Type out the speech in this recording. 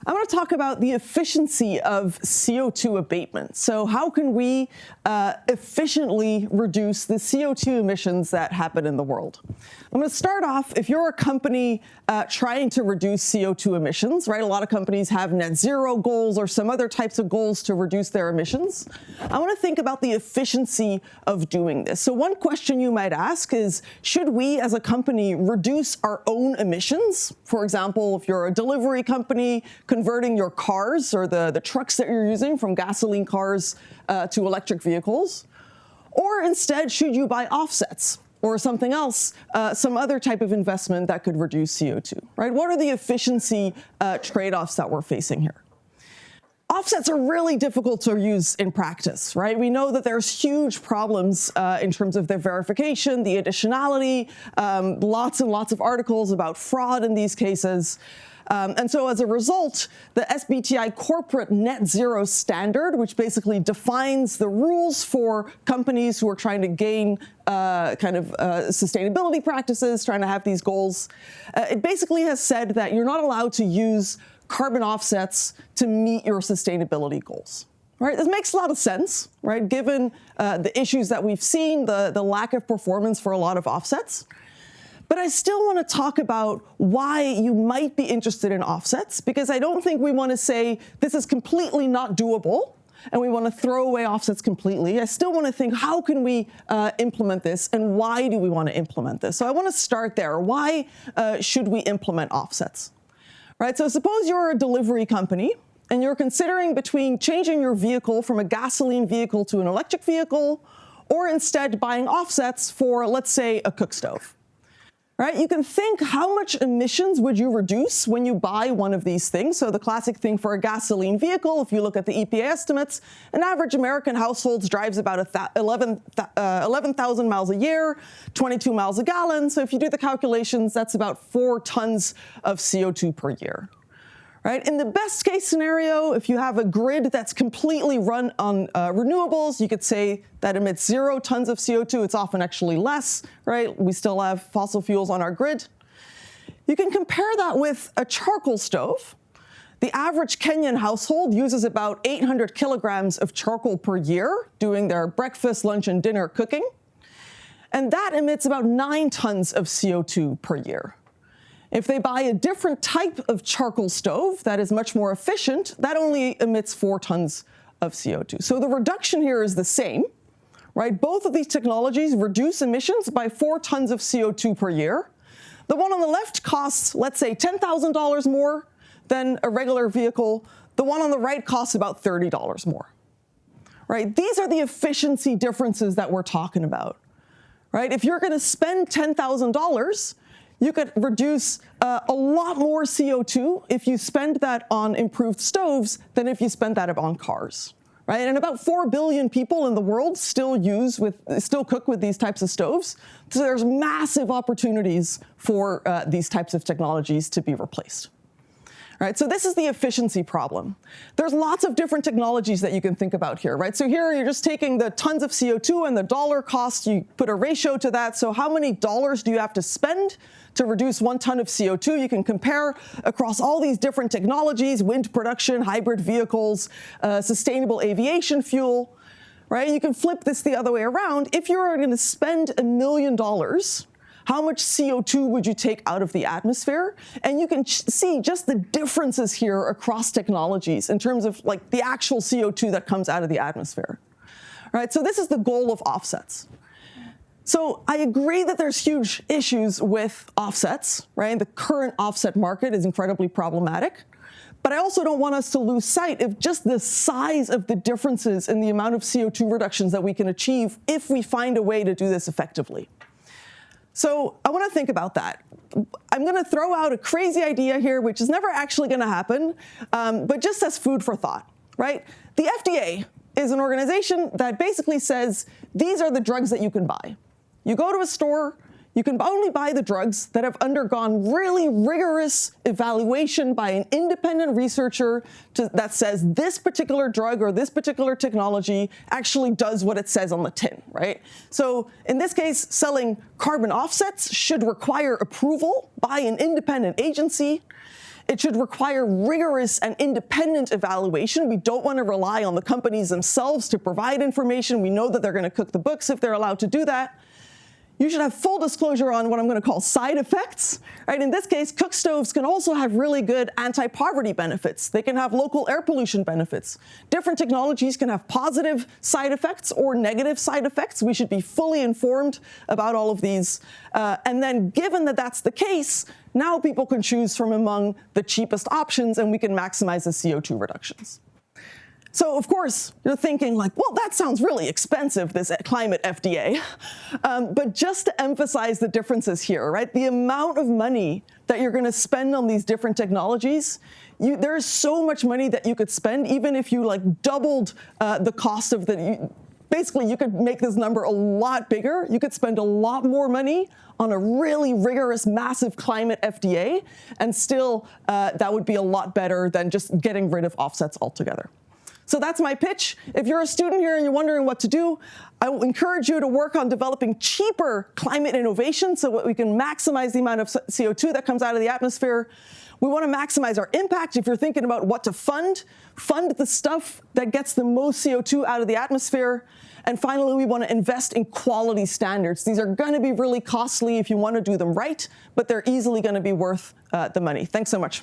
I want to talk about the efficiency of CO2 abatement. So how can we efficiently reduce the CO2 emissions that happen in the world? I'm going to start off, if you're a company trying to reduce CO2 emissions, right? A lot of companies have net zero goals or some other types of goals to reduce their emissions. I want to think about the efficiency of doing this. So one question you might ask is, should we as a company reduce our own emissions? For example, if you're a delivery company, converting your cars or the trucks that you're using from gasoline cars to electric vehicles? Or instead, should you buy offsets or something else, some other type of investment that could reduce CO2, right? What are the efficiency trade-offs that we're facing here? Offsets are really difficult to use in practice, right? We know that there's huge problems in terms of their verification, the additionality, lots and lots of articles about fraud in these cases. And so as a result, the SBTi corporate net zero standard, which basically defines the rules for companies who are trying to gain sustainability practices, trying to have these goals, it basically has said that you're not allowed to use carbon offsets to meet your sustainability goals. Right? This makes a lot of sense, right? Given the issues that we've seen, the lack of performance for a lot of offsets. But I still want to talk about why you might be interested in offsets, because I don't think we want to say this is completely not doable and we want to throw away offsets completely. I still want to think, how can we implement this and why do we want to implement this? So I want to start there. Why should we implement offsets? Right? So suppose you're a delivery company and you're considering between changing your vehicle from a gasoline vehicle to an electric vehicle, or instead buying offsets for, let's say, a cook stove. Right? You can think, how much emissions would you reduce when you buy one of these things? So the classic thing for a gasoline vehicle, if you look at the EPA estimates, an average American household drives about 11,000 miles a year, 22 miles a gallon. So if you do the calculations, that's about 4 tons of CO2 per year. Right? In the best case scenario, if you have a grid that's completely run on renewables, you could say that emits 0 tons of CO2. It's often actually less, right? We still have fossil fuels on our grid. You can compare that with a charcoal stove. The average Kenyan household uses about 800 kilograms of charcoal per year doing their breakfast, lunch, and dinner cooking. And that emits about 9 tons of CO2 per year. If they buy a different type of charcoal stove that is much more efficient, that only emits 4 tons of CO2. So the reduction here is the same, right? Both of these technologies reduce emissions by 4 tons of CO2 per year. The one on the left costs, let's say, $10,000 more than a regular vehicle. The one on the right costs about $30 more, right? These are the efficiency differences that we're talking about, right? If you're going to spend $10,000, you could reduce a lot more CO2 if you spend that on improved stoves than if you spend that on cars, right? And about 4 billion people in the world still cook with these types of stoves. So there's massive opportunities for these types of technologies to be replaced. Right, so this is the efficiency problem. There's lots of different technologies that you can think about here, right? So here you're just taking the tons of CO2 and the dollar cost, you put a ratio to that. So how many dollars do you have to spend to reduce 1 ton of CO2? You can compare across all these different technologies, wind production, hybrid vehicles, sustainable aviation fuel, right? You can flip this the other way around. If you're going to spend $1 million, how much CO2 would you take out of the atmosphere? And you can see just the differences here across technologies in terms of like the actual CO2 that comes out of the atmosphere. Right? So this is the goal of offsets. So I agree that there's huge issues with offsets, right? The current offset market is incredibly problematic. But I also don't want us to lose sight of just the size of the differences in the amount of CO2 reductions that we can achieve if we find a way to do this effectively. So I want to think about that. I'm going to throw out a crazy idea here, which is never actually going to happen, but just as food for thought, right? The FDA is an organization that basically says, these are the drugs that you can buy. You go to a store, you can only buy the drugs that have undergone really rigorous evaluation by an independent researcher that says this particular drug or this particular technology actually does what it says on the tin, right? So in this case, selling carbon offsets should require approval by an independent agency. It should require rigorous and independent evaluation. We don't want to rely on the companies themselves to provide information. We know that they're going to cook the books if they're allowed to do that. You should have full disclosure on what I'm going to call side effects, right? In this case, cook stoves can also have really good anti-poverty benefits. They can have local air pollution benefits. Different technologies can have positive side effects or negative side effects. We should be fully informed about all of these. And then given that that's the case, now people can choose from among the cheapest options and we can maximize the CO2 reductions. So, of course, you're thinking like, well, that sounds really expensive, this climate FDA. But just to emphasize the differences here, right? The amount of money that you're going to spend on these different technologies, there is so much money that you could spend, even if you like doubled the cost of basically, you could make this number a lot bigger. You could spend a lot more money on a really rigorous, massive climate FDA, and still that would be a lot better than just getting rid of offsets altogether. So that's my pitch. If you're a student here and you're wondering what to do, I will encourage you to work on developing cheaper climate innovation so that we can maximize the amount of CO2 that comes out of the atmosphere. We want to maximize our impact. If you're thinking about what to fund the stuff that gets the most CO2 out of the atmosphere. And finally, we want to invest in quality standards. These are going to be really costly if you want to do them right, but they're easily going to be worth the money. Thanks so much.